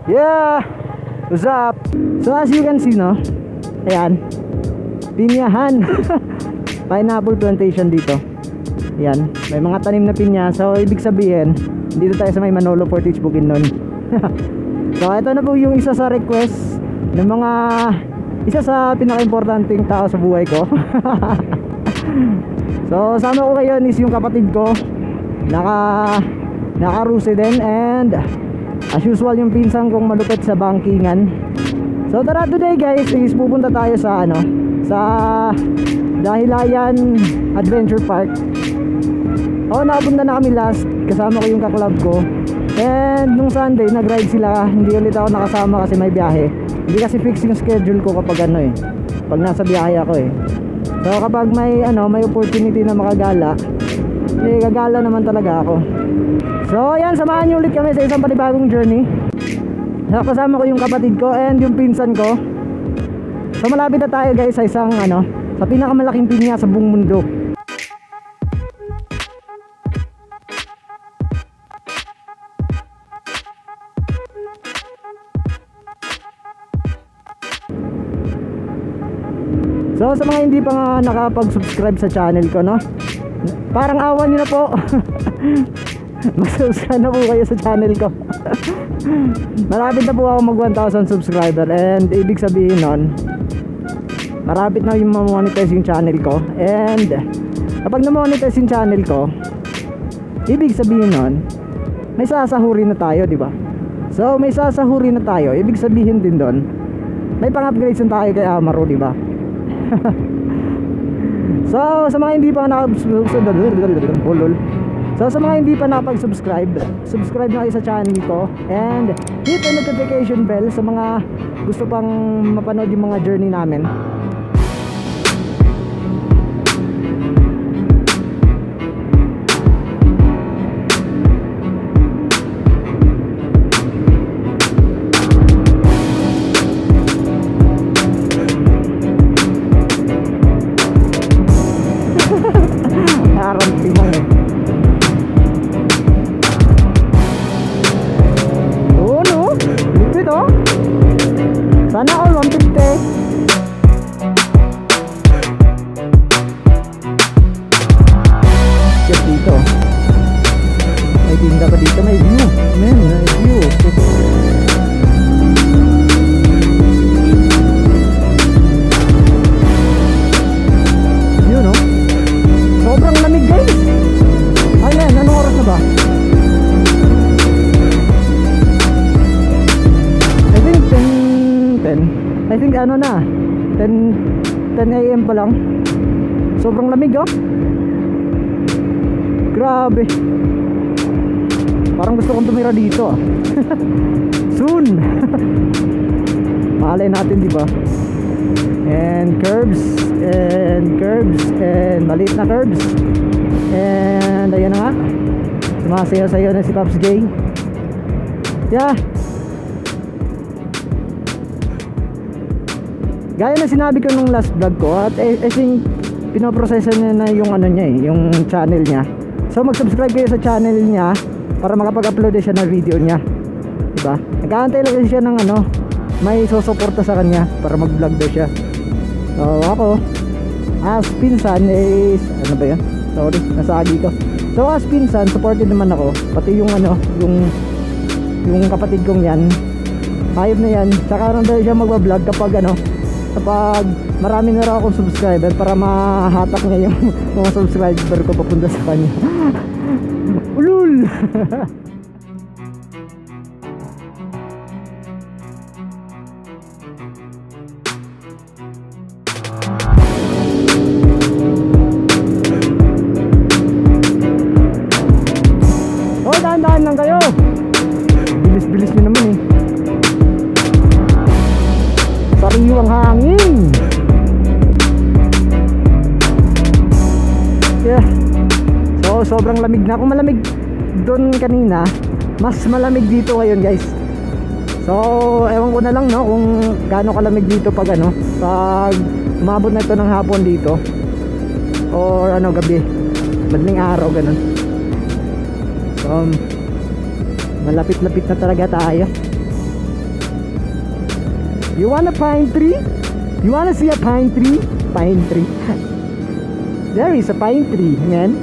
Yeah! What's up? So as you can see, no? Ayan. Pinyahan. Pineapple plantation dito. Ayan. May mga tanim na pinya. So ibig sabihin, dito tayo sa may Manolo Portage Bukidnon. So ito na po yung isa sa request ng mga isa sa pinaka-importanting tao sa buhay ko. So sama ko ngayon is yung kapatid ko. Naka-ruse din, and as usual yung pinsan kong malupit sa bankingan. So tara, today guys is pupunta tayo sa sa Dahilayan Adventure Park. Nakapunta na kami last, kasama ko yung kaklub ko. And nung Sunday nag-ride sila, hindi ulit ako nakasama kasi may biyahe. Hindi kasi fix yung schedule ko kapag pag nasa biyahe ako eh. So kapag may opportunity na makagala, gagala naman talaga ako. So ayan, samahan niyo ulit kami sa isang panibagong journey. So, kasama ko yung kapatid ko and yung pinsan ko. So malapit na tayo guys sa isang sa pinakamalaking pinya sa buong mundo. So sa mga hindi pa nga nakapag-subscribe sa channel ko, parang awan nyo na po. Mag-subscribe na po kayo sa channel ko. Malapit na po ako mag 1,000 subscriber, and ibig sabihin nun, malapit na yung ma-monetize yung channel ko. And kapag na-monetize yung channel ko, ibig sabihin nun, may sasahuri na tayo, di ba? So may sasahuri na tayo, ibig sabihin din doon, may pang-upgrades na tayo kay Amaro, di ba? So sa mga hindi pa nakapag-subscribe, subscribe na kayo sa channel ko, and hit the notification bell sa mga gusto pang mapanood yung mga journey namin. Sana all 150. Just dito. May tinda pa dito, may view. Man, may view. Yun, no? Sobrang lamig guys. Ayan, anong oras na ba? I think 10 AM pa lang. Sobrang lamig grabe. Parang gusto kong tumira dito soon. Malay natin, di ba? And curbs and maliit na curbs. And ayan na nga, sumasayaw-sayaw na si Pops J. Yeah. Gaya na sinabi ko nung last vlog ko, at I think pinoprosesa niya na yung yung channel niya. So mag-subscribe kayo sa channel niya para makapag-upload siya ng video niya, diba? Nag-aantay lang siya ng may susuporta sa kanya para mag-vlog daw siya. So ako as pinsan is ba yun? Sorry, nasagi ko. So as pinsan, supported naman ako, pati yung yung kapatid kong yan, hayop na yan. Saka daw siya mag-vlog kapag kapag marami na raw akong subscriber, para mahatak niya yung mga subscriber ko papunta sa kanya. Ulul. Dahan-dahan lang kayo. Bilis-bilis nyo naman eh. Sariwang hangin. Yeah. So sobrang lamig na. Kung malamig doon kanina, mas malamig dito ngayon guys. So ewan ko na lang kung gaano kalamig dito pag pag umabot na ito ng hapon dito, or gabi, madaling araw, ganun. So malapit-lapit na talaga tayo. You want a pine tree? You wanna see a pine tree? Pine tree. There is a pine tree, man.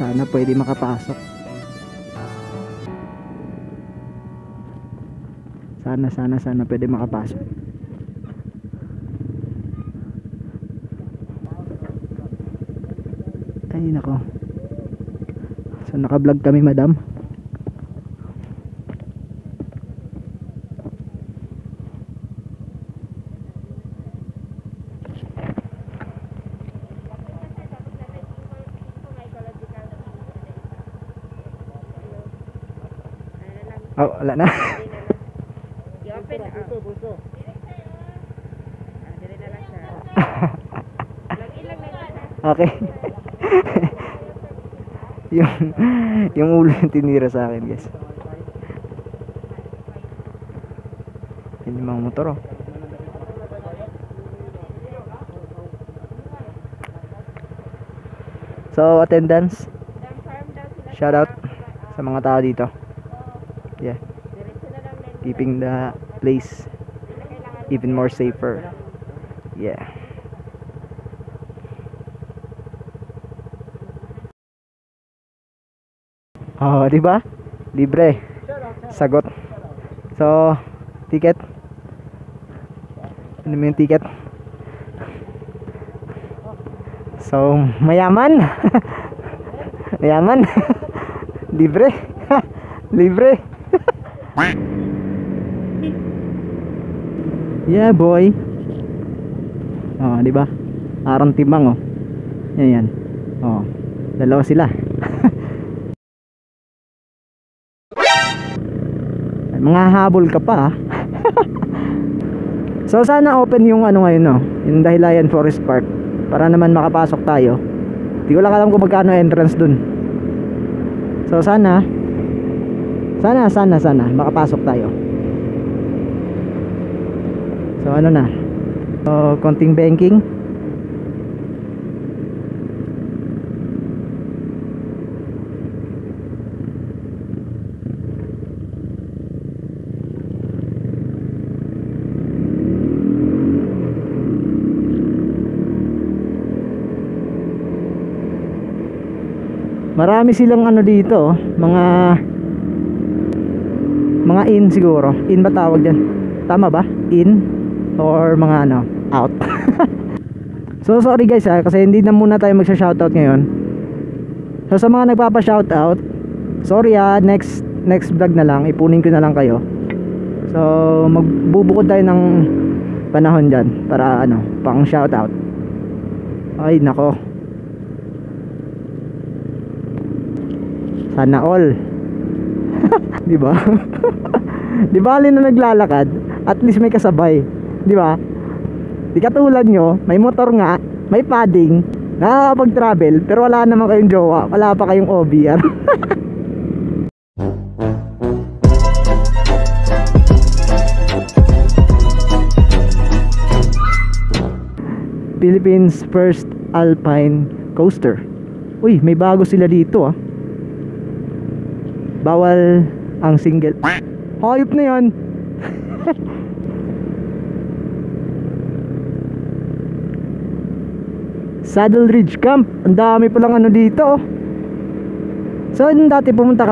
Sana pwede makapasok. Sana pwede makapasok. Ay nako. So naka-vlog kami, madam. Oh, wala na. I-open na. Puso. Dire na lang siya. Lagi lang na. Okay. yung ulo yung tinira sa akin, guys. Yan yung mga motor, oh. So, attendance. Shout out sa mga tao dito. Yeah. Keeping the place even more safer. Yeah. Oh, di ba? Libre. Sagot. So, ticket. Ano mo yung ticket? So, mayaman. Mayaman. Libre. Libre. Yeah, boy. Oh, di ba? Parang timang, oh. Yan. Oh, dalawa sila. Mga habol ka pa. So sana open yung ano ngayon, no, yung Dahilayan Forest Park, para naman makapasok tayo. Di ko lang alam kung magkano entrance dun. So sana makapasok tayo. So ano na, so konting banking. Marami silang ano dito, mga in siguro. In ba tawag dyan? Tama ba? In? Or mga ano, out. So sorry guys ha, kasi hindi na muna tayo magsha-shoutout ngayon. So sa mga nagpapa-shoutout, sorry ha, next vlog na lang, ipunin ko na lang kayo. So magbubukod tayo ng panahon dyan para ano, pang shoutout. Ay nako, sana all. Di ba? Di ba alin na naglalakad, at least may kasabay. Di ba? Di katulad nyo, may motor nga, may padding, nakakapag-travel, pero wala naman kayong jowa, wala pa kayong OBR. Philippines first alpine coaster. Uy, may bago sila dito ah. Bawal ang single. Hayop na yan. Saddle Ridge Camp. Ang dami palang ano dito. So nung dati pumunta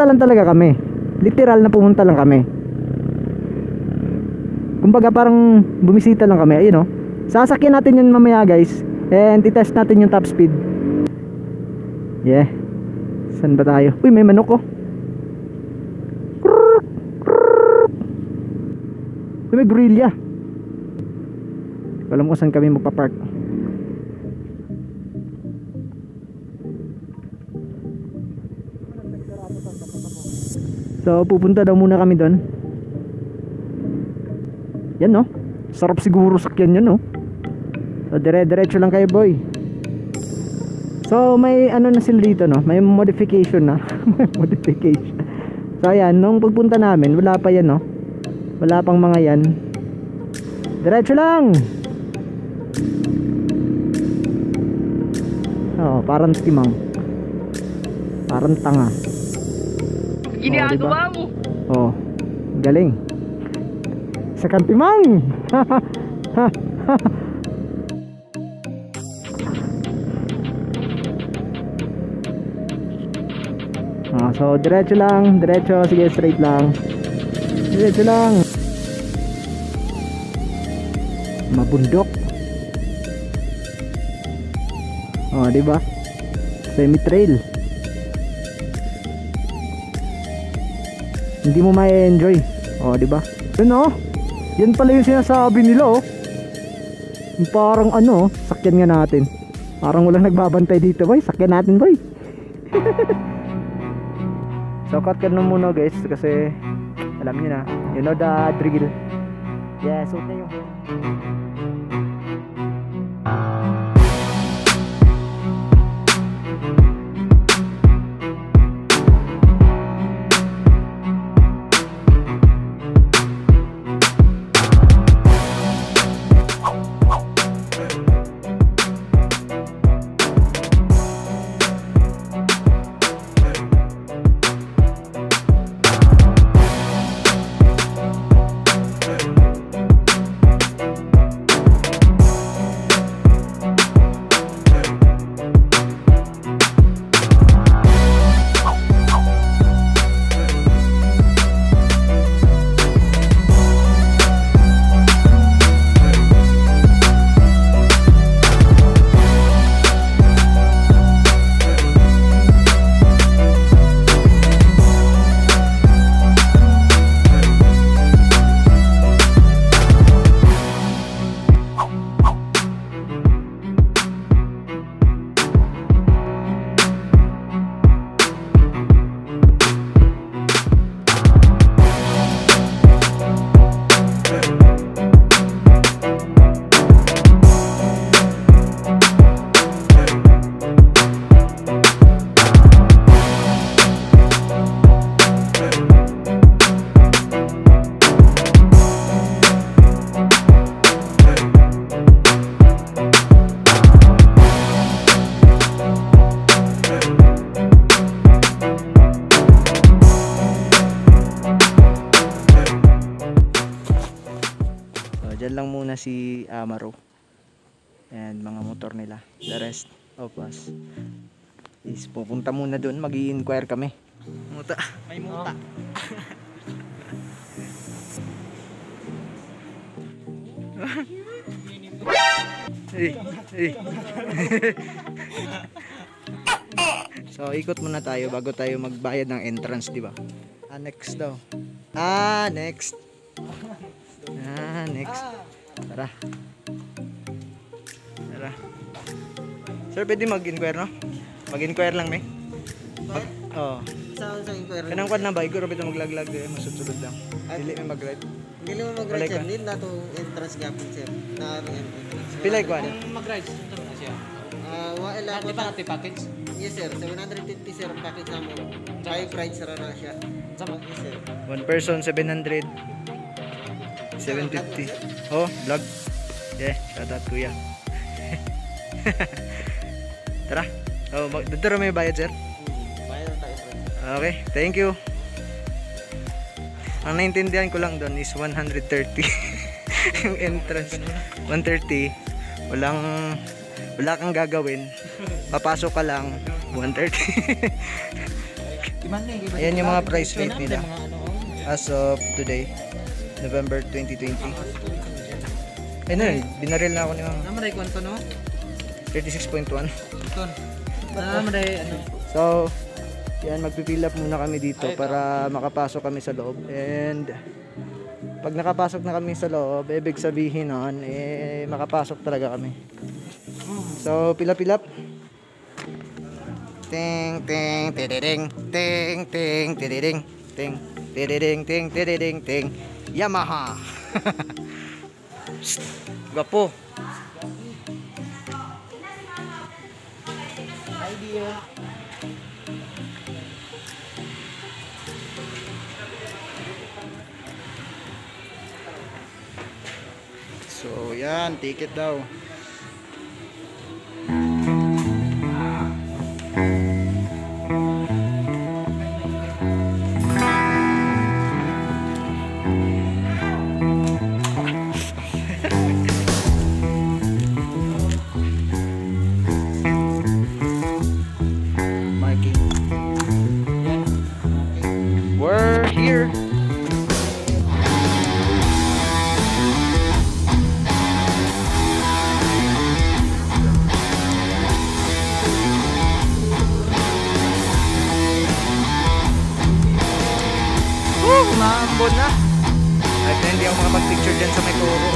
lang talaga kami. Literal na pumunta lang kami. Kumbaga parang bumisita lang kami. Ayun, oh. Sasakyan natin yun mamaya guys, and i-test natin yung top speed. Yeah. Saan ba tayo? Uy, may manok, oh. Uy, may gorilla. Alam ko saan kami magpapark. So pupunta daw muna kami doon. Yan, no? Sarap siguro sakyan yan, no? So dire-diretso lang kayo, boy. So may ano na sila dito, no? May modification na. May modification. So ayan, nung pagpunta namin, wala pa yan, no? Wala pang mga yan. Diretso lang! Oo, parang timang. Parang tanga. Ginagawa mo. Oh, galing. Sa kantimang. So diretso lang, diretso, sige straight lang. Diretso lang. Mabundok. Oh, di ba? Semi-trail. Hindi mo ma-enjoy. Oh, di ba? Yun oh. Yan pala yung sinasabi nila oh. Yung parang ano, sakyan nga natin. Parang walang nagbabantay dito, boy. Sakyan natin, boy. So cut ka na muna guys kasi alam niyo na, you know the drill. Yeah, suot na yung dyan lang muna si Amaro and mga motor nila. The rest of us is pupunta muna doon, mag-i-inquire kami. Muta. May muta. So ikot muna tayo bago tayo magbayad ng entrance, di ba? Next daw. Next. Next. Tara. Tara. Sir, pwede mag-inquire, no? Mag-inquire lang, may. Oo. Sa inquire. Kanang kwan na ba? Iguro pito maglaglag eh. Masudsulod lang. Dili may mag-ride. Dili mo mag-ride sir. Dili na to entrance gapon sir. Na entrance. Pilay kwan? Mag-ride, ito na siya. Wala ko. Di ba natin package? Yes sir, 750 sir package namin. 5 rides na siya. Sama? Yes sir. One person, 700. 750. Oh, vlog. Yeah, shout out kuya. Tara. Oh, dito may bayad, sir. Bayad tayo sir. Okay, thank you. Ang naintindihan ko lang doon is 130. Yung entrance. 130. Wala kang gagawin. Papasok ka lang 130. Ayan yung mga price rate nila as of today, November 2020. Ayun na, binaril na ako ni mga Namaray kwanto, no? 36.1. Ton. Namaray, ano? So, yan, magpipila muna kami dito para makapasok kami sa loob. And pag nakapasok na kami sa loob, ibig sabihin nun, makapasok talaga kami. So, pilap-pilap. Ting, ting, tididing, ting, ting, tididing, ting, tididing, ting, tididing, ting. Yamaha! Gwapo! Idea. So yan, ticket daw. Marking. We're here. Maambon na. Kahit na hindi ako makapag-picture dyan sa may turo.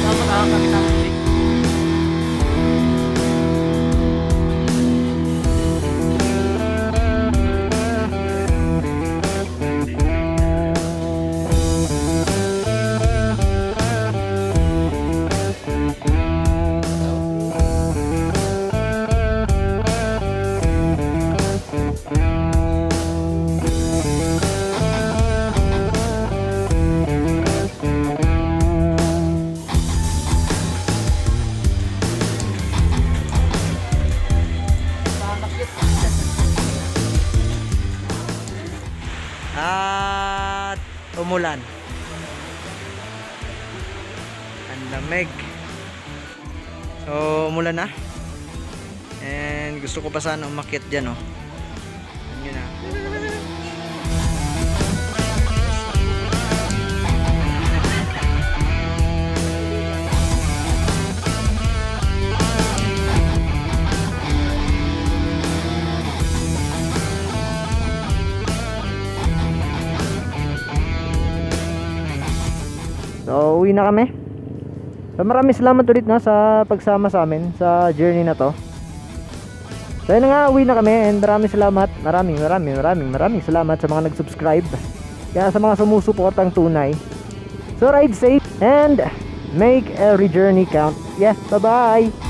Tama na kami ng music. At umulan. Ang lamig. So umulan na. And gusto ko pa sana umakyat dyan, oh. Yun na. So, uwi na kami. So, maraming salamat ulit, no, sa pagsama sa amin sa journey na to. So, yun na nga, uwi na kami. And maraming salamat. Maraming salamat sa mga nag-subscribe. Kaya sa mga sumusuportang tunay. So, ride safe and make every journey count. Yeah, bye-bye!